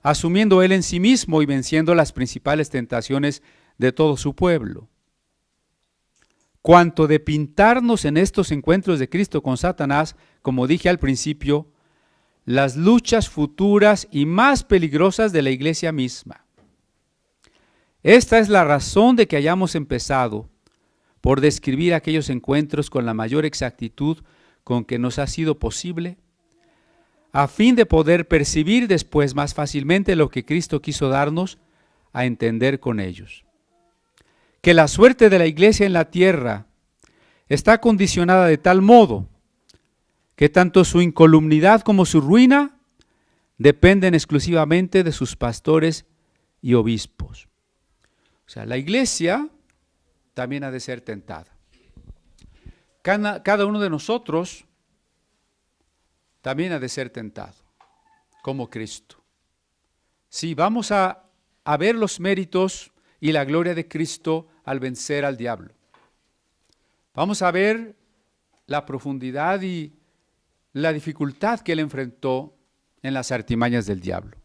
S1: asumiendo Él en sí mismo y venciendo las principales tentaciones de todo su pueblo, cuanto de pintarnos en estos encuentros de Cristo con Satanás, como dije al principio, las luchas futuras y más peligrosas de la iglesia misma. Esta es la razón de que hayamos empezado por describir aquellos encuentros con la mayor exactitud con que nos ha sido posible, a fin de poder percibir después más fácilmente lo que Cristo quiso darnos a entender con ellos. Que la suerte de la iglesia en la tierra está condicionada de tal modo que tanto su incolumnidad como su ruina dependen exclusivamente de sus pastores y obispos. O sea, la iglesia también ha de ser tentada. Cada uno de nosotros también ha de ser tentado, como Cristo. Sí, vamos a ver los méritos y la gloria de Cristo al vencer al diablo. Vamos a ver la profundidad y la dificultad que él enfrentó en las artimañas del diablo.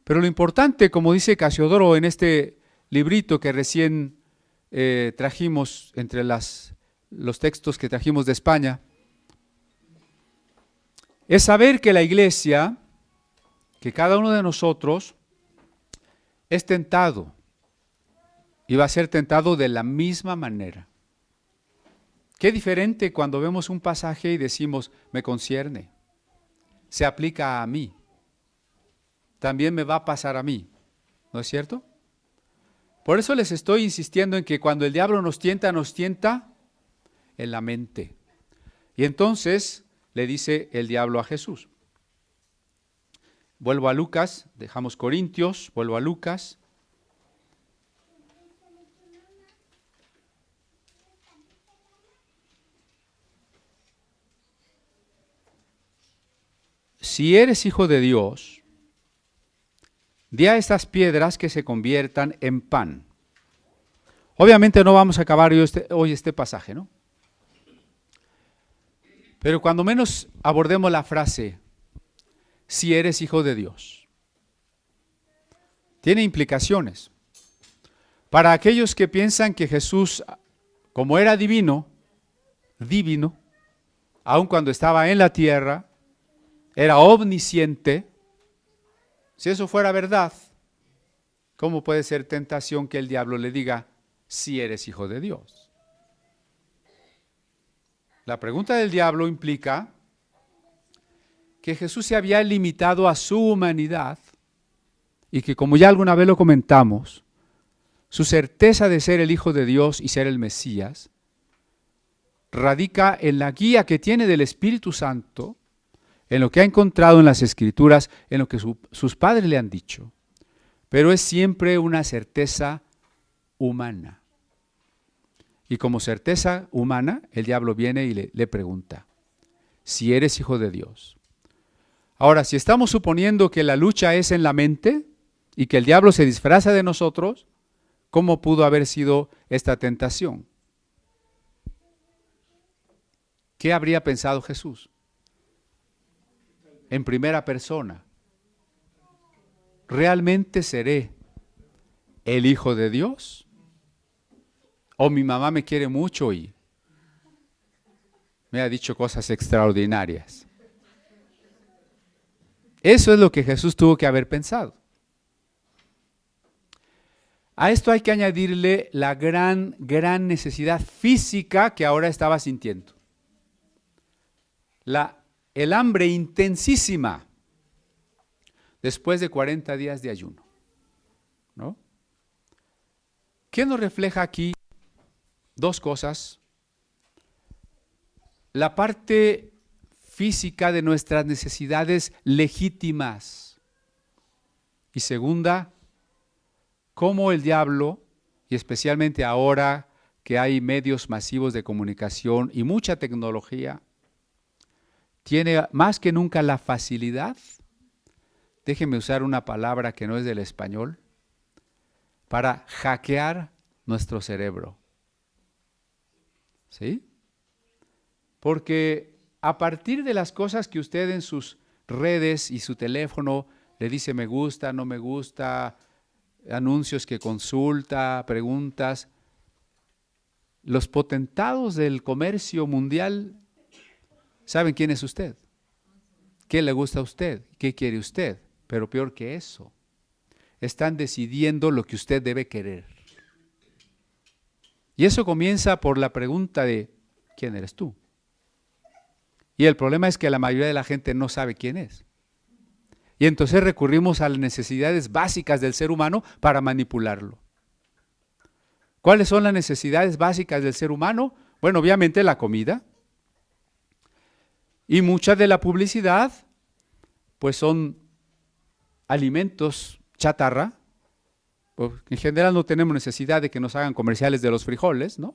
S1: Pero lo importante, como dice Casiodoro en este librito que recién trajimos entre los textos que trajimos de España, es saber que la iglesia, que cada uno de nosotros es tentado y va a ser tentado de la misma manera. Qué diferente cuando vemos un pasaje y decimos, me concierne, se aplica a mí, también me va a pasar a mí, ¿no es cierto? Por eso les estoy insistiendo en que cuando el diablo nos tienta en la mente. Y entonces le dice el diablo a Jesús. Vuelvo a Lucas, dejamos Corintios, vuelvo a Lucas. Si eres hijo de Dios, di a estas piedras que se conviertan en pan. Obviamente no vamos a acabar hoy este pasaje, ¿no? Pero cuando menos abordemos la frase, si eres hijo de Dios. Tiene implicaciones. Para aquellos que piensan que Jesús, como era divino, aun cuando estaba en la tierra, era omnisciente. Si eso fuera verdad, ¿cómo puede ser tentación que el diablo le diga, si eres hijo de Dios? La pregunta del diablo implica que Jesús se había limitado a su humanidad y que, como ya alguna vez lo comentamos, su certeza de ser el Hijo de Dios y ser el Mesías radica en la guía que tiene del Espíritu Santo, en lo que ha encontrado en las Escrituras, en lo que sus padres le han dicho. Pero es siempre una certeza humana. Y como certeza humana, el diablo viene y le pregunta, si eres hijo de Dios. Ahora, si estamos suponiendo que la lucha es en la mente y que el diablo se disfraza de nosotros, ¿cómo pudo haber sido esta tentación? ¿Qué habría pensado Jesús? En primera persona, ¿realmente seré el Hijo de Dios? ¿O mi mamá me quiere mucho y me ha dicho cosas extraordinarias? Eso es lo que Jesús tuvo que haber pensado. A esto hay que añadirle la gran necesidad física que ahora estaba sintiendo. El hambre intensísima después de 40 días de ayuno, ¿no? ¿Qué nos refleja aquí? Dos cosas. La parte física de nuestras necesidades legítimas. Y segunda, cómo el diablo, y especialmente ahora que hay medios masivos de comunicación y mucha tecnología, tiene más que nunca la facilidad, déjenme usar una palabra que no es del español, para hackear nuestro cerebro. ¿Sí? Porque a partir de las cosas que usted en sus redes y su teléfono le dice me gusta, no me gusta, anuncios que consulta, preguntas, los potentados del comercio mundial saben quién es usted, qué le gusta a usted, qué quiere usted, pero peor que eso, están decidiendo lo que usted debe querer. Y eso comienza por la pregunta de ¿quién eres tú? Y el problema es que la mayoría de la gente no sabe quién es. Y entonces recurrimos a las necesidades básicas del ser humano para manipularlo. ¿Cuáles son las necesidades básicas del ser humano? Bueno, obviamente la comida. Y mucha de la publicidad, pues son alimentos chatarra. En general no tenemos necesidad de que nos hagan comerciales de los frijoles, ¿no?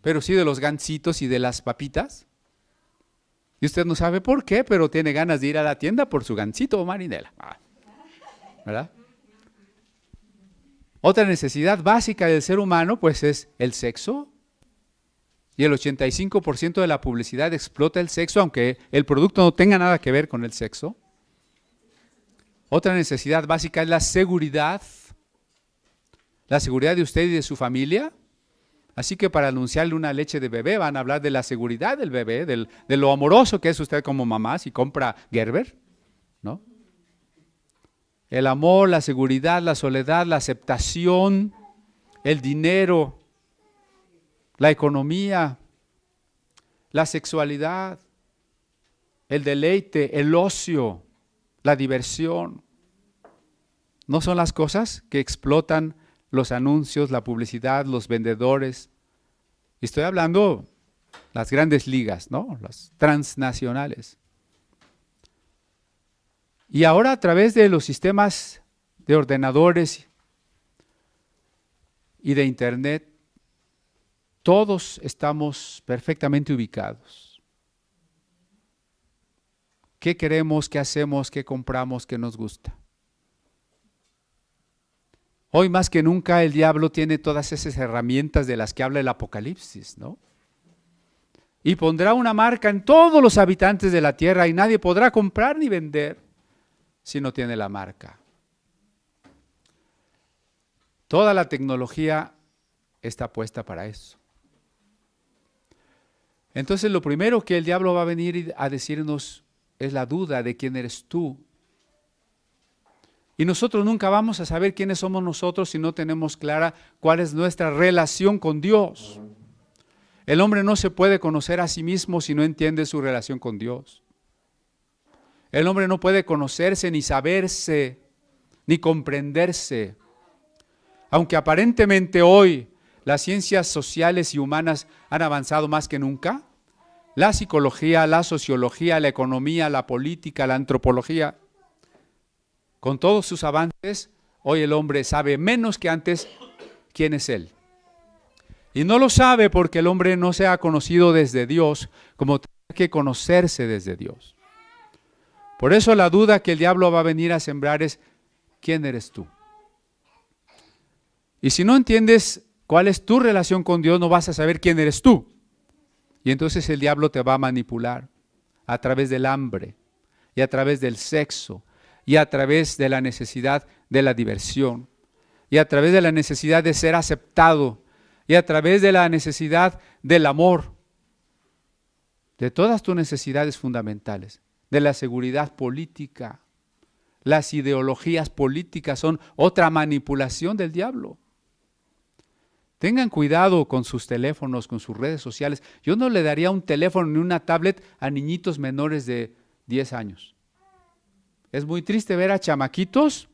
S1: Pero sí de los gancitos y de las papitas. Y usted no sabe por qué, pero tiene ganas de ir a la tienda por su gansito o marinela. ¿Verdad? Otra necesidad básica del ser humano, pues, es el sexo. Y el 85% de la publicidad explota el sexo, aunque el producto no tenga nada que ver con el sexo. Otra necesidad básica es la seguridad de usted y de su familia. Así que para anunciarle una leche de bebé van a hablar de la seguridad del bebé, de lo amoroso que es usted como mamá si compra Gerber, ¿no? El amor, la seguridad, la soledad, la aceptación, el dinero, la economía, la sexualidad, el deleite, el ocio, la diversión. ¿No son las cosas que explotan los anuncios, la publicidad, los vendedores? Y estoy hablando las grandes ligas, ¿no? Las transnacionales. Y ahora a través de los sistemas de ordenadores y de internet, todos estamos perfectamente ubicados. ¿Qué queremos, qué hacemos, qué compramos, qué nos gusta? Hoy más que nunca el diablo tiene todas esas herramientas de las que habla el Apocalipsis, ¿no? Y pondrá una marca en todos los habitantes de la tierra y nadie podrá comprar ni vender si no tiene la marca. Toda la tecnología está puesta para eso. Entonces lo primero que el diablo va a venir a decirnos es la duda de quién eres tú. Y nosotros nunca vamos a saber quiénes somos nosotros si no tenemos clara cuál es nuestra relación con Dios. El hombre no se puede conocer a sí mismo si no entiende su relación con Dios. El hombre no puede conocerse, ni saberse, ni comprenderse. Aunque aparentemente hoy las ciencias sociales y humanas han avanzado más que nunca, la psicología, la sociología, la economía, la política, la antropología, con todos sus avances, hoy el hombre sabe menos que antes quién es él. Y no lo sabe porque el hombre no se ha conocido desde Dios, como tiene que conocerse desde Dios. Por eso la duda que el diablo va a venir a sembrar es, ¿quién eres tú? Y si no entiendes cuál es tu relación con Dios, no vas a saber quién eres tú. Y entonces el diablo te va a manipular a través del hambre, y a través del sexo, y a través de la necesidad de la diversión, y a través de la necesidad de ser aceptado, y a través de la necesidad del amor, de todas tus necesidades fundamentales, de la seguridad política. Las ideologías políticas son otra manipulación del diablo. Tengan cuidado con sus teléfonos, con sus redes sociales. Yo no le daría un teléfono ni una tablet a niñitos menores de 10 años. Es muy triste ver a chamaquitos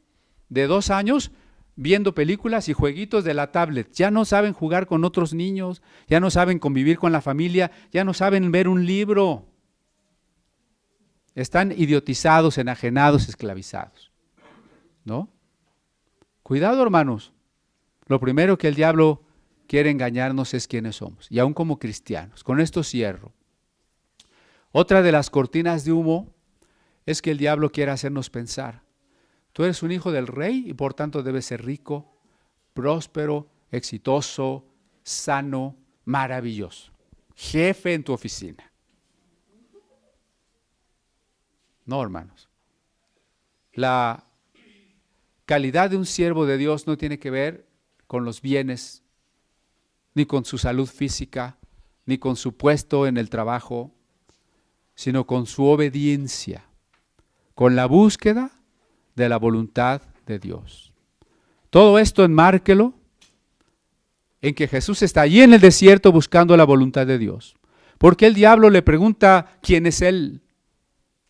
S1: de 2 años viendo películas y jueguitos de la tablet. Ya no saben jugar con otros niños, ya no saben convivir con la familia, ya no saben ver un libro. Están idiotizados, enajenados, esclavizados, ¿no? Cuidado, hermanos. Lo primero que el diablo quiere engañarnos es quiénes somos, y aún como cristianos. Con esto cierro. Otra de las cortinas de humo es que el diablo quiere hacernos pensar. Tú eres un hijo del rey y por tanto debes ser rico, próspero, exitoso, sano, maravilloso. Jefe en tu oficina. No, hermanos. La calidad de un siervo de Dios no tiene que ver con los bienes, ni con su salud física, ni con su puesto en el trabajo, sino con su obediencia, con la búsqueda de la voluntad de Dios. Todo esto enmárquelo en que Jesús está allí en el desierto buscando la voluntad de Dios. Porque el diablo le pregunta quién es él.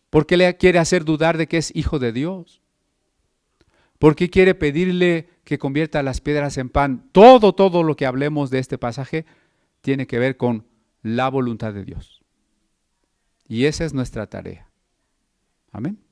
S1: ¿Por qué le quiere hacer dudar de que es hijo de Dios? ¿Por qué quiere pedirle que convierta las piedras en pan? Todo lo que hablemos de este pasaje tiene que ver con la voluntad de Dios. Y esa es nuestra tarea. Amén.